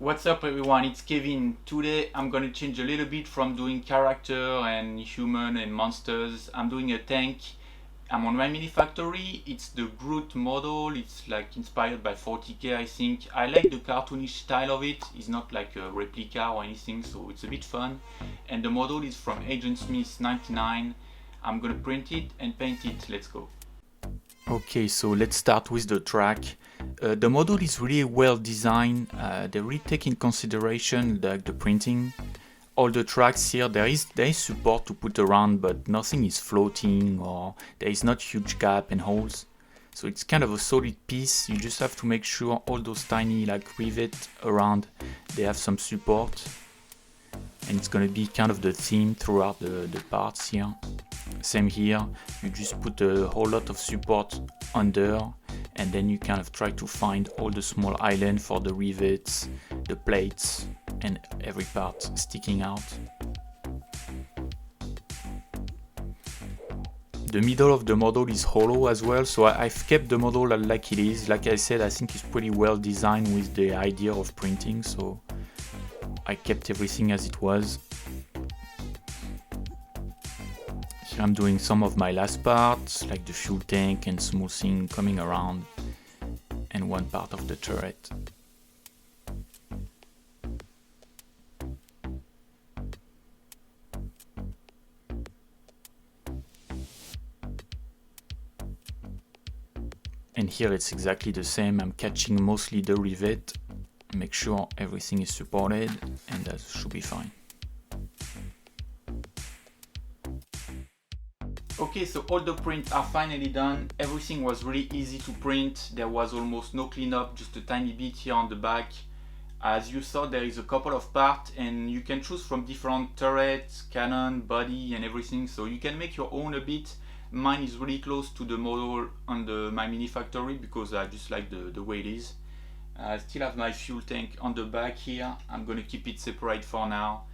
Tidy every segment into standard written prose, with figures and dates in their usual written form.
What's up everyone, it's Kevin. Today I'm gonna change a little bit from doing character and human and monsters. I'm doing a tank. I'm on my mini factory. It's the Grot model. It's like inspired by 40k I think. I like the cartoonish style of it. It's not like a replica or anything, so it's a bit fun. And the model is from Agent Smith 99. I'm gonna print it and paint it. Let's go. Okay, so let's start with the track. The model is really well designed. They really take in consideration the printing. All the tracks here, there is support to put around, but nothing is floating or there is not huge gap and holes. So it's kind of a solid piece. You just have to make sure all those tiny like rivets around, they have some support. And it's gonna be kind of the theme throughout the parts here. Same here, you just put a whole lot of support under, and then you kind of try to find all the small islands for the rivets, the plates, and every part sticking out. The middle of the model is hollow as well, so I've kept the model like it is. Like I said, I think it's pretty well designed with the idea of printing, so I kept everything as it was. Here I'm doing some of my last parts, like the fuel tank and small thing coming around, and one part of the turret. And here it's exactly the same. I'm catching mostly the rivet, make sure everything is supported, and that should be fine. Okay, so all the prints are finally done. Everything was really easy to print. There was almost no cleanup, just a tiny bit here on the back. As you saw, there is a couple of parts and you can choose from different turrets, cannon, body and everything. So you can make your own a bit. Mine is really close to the model on my mini factory because I just like the way it is. I still have my fuel tank on the back here. I'm gonna keep it separate for now.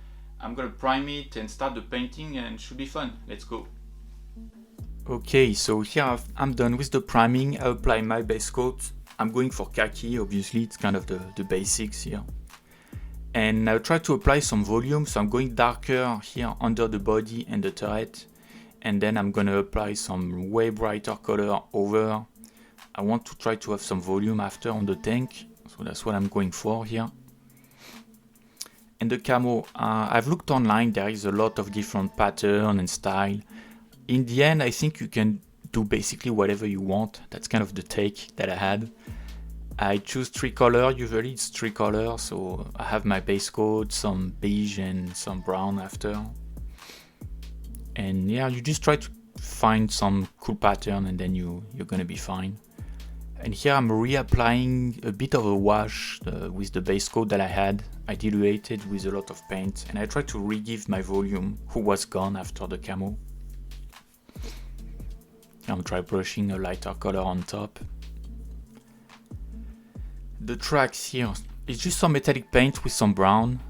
I'm gonna prime it and start the painting and it should be fun. Let's go. Okay, so here I'm done with the priming. I apply my base coat. I'm going for khaki, obviously, it's kind of the basics here. And I'll try to apply some volume, so I'm going darker here under the body and the turret. And then I'm gonna apply some way brighter color over. I want to try to have some volume after on the tank, so that's what I'm going for here. And the camo, I've looked online, there is a lot of different pattern and style. In the end, I think you can do basically whatever you want. That's kind of the take that I had. I choose 3 colors, usually it's 3 colors, so I have my base coat, some beige and some brown after. And yeah, you just try to find some cool pattern and then you're gonna be fine. And here I'm reapplying a bit of a wash with the base coat that I had. I diluted with a lot of paint and I tried to re-give my volume, who was gone after the camo. I'm dry brushing a lighter color on top. The tracks here, it's just some metallic paint with some brown.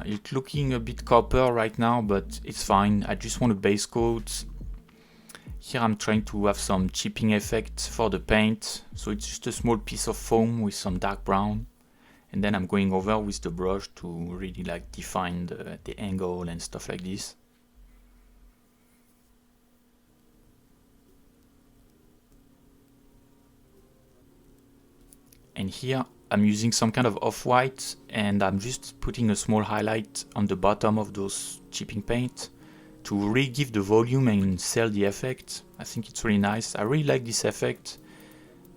It's looking a bit copper right now, but it's fine. I just want a base coat. Here I'm trying to have some chipping effect for the paint. So it's just a small piece of foam with some dark brown. And then I'm going over with the brush to really like define the angle and stuff like this. And here I'm using some kind of off-white and I'm just putting a small highlight on the bottom of those chipping paint to really give the volume and sell the effect. I think it's really nice. I really like this effect.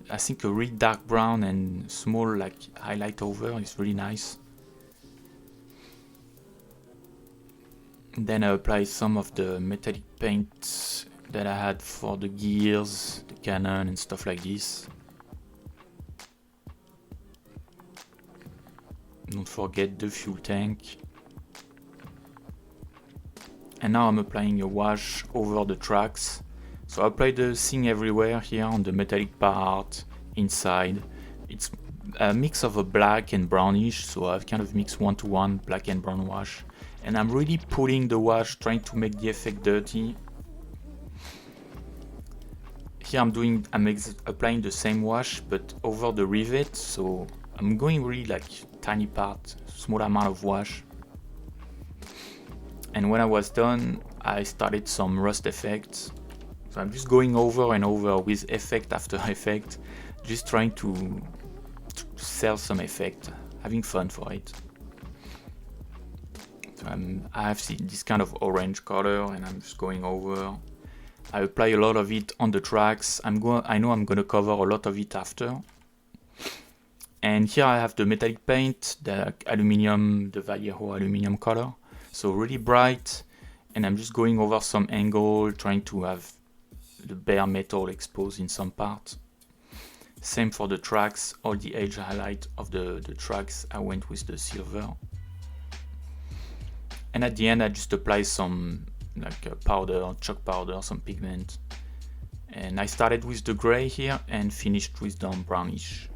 I think a really dark brown and small like highlight over is really nice. And then I apply some of the metallic paint that I had for the gears, the cannon and stuff like this. Don't forget the fuel tank. And now I'm applying a wash over the tracks. So I apply the thing everywhere here on the metallic part, inside. It's a mix of a black and brownish, so I've kind of mixed 1-to-1 black and brown wash. And I'm really pulling the wash, trying to make the effect dirty. Here I'm applying the same wash, but over the rivet, so I'm going really like tiny part, small amount of wash. And when I was done, I started some rust effects. So I'm just going over and over with effect after effect, just trying to sell some effect, having fun for it. So I have this kind of orange color, and I'm just going over. I apply a lot of it on the tracks. I know I'm gonna cover a lot of it after. And here I have the metallic paint, the aluminum, the Vallejo aluminum color. So really bright, and I'm just going over some angle, trying to have the bare metal exposed in some part. Same for the tracks, all the edge highlight of the tracks, I went with the silver. And at the end I just apply some like powder, chalk powder, some pigment. And I started with the gray here and finished with the brownish.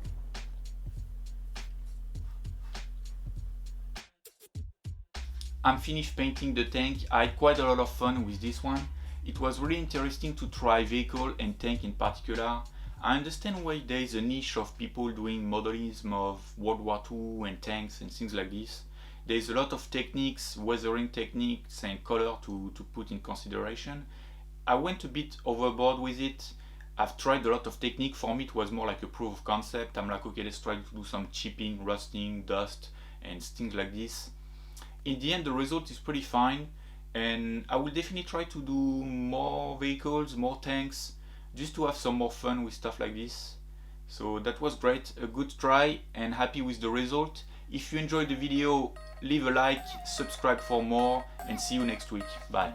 I'm finished painting the tank. I had quite a lot of fun with this one. It was really interesting to try vehicle and tank in particular. I understand why there is a niche of people doing modelism of World War II and tanks and things like this. There is a lot of techniques, weathering techniques and color to put in consideration. I went a bit overboard with it. I've tried a lot of technique. For me it was more like a proof of concept. I'm like, okay, let's try to do some chipping, rusting, dust and things like this. In the end the result is pretty fine, and I will definitely try to do more vehicles, more tanks, just to have some more fun with stuff like this. So that was great, a good try, and happy with the result. If you enjoyed the video, leave a like, subscribe for more, and see you next week. Bye.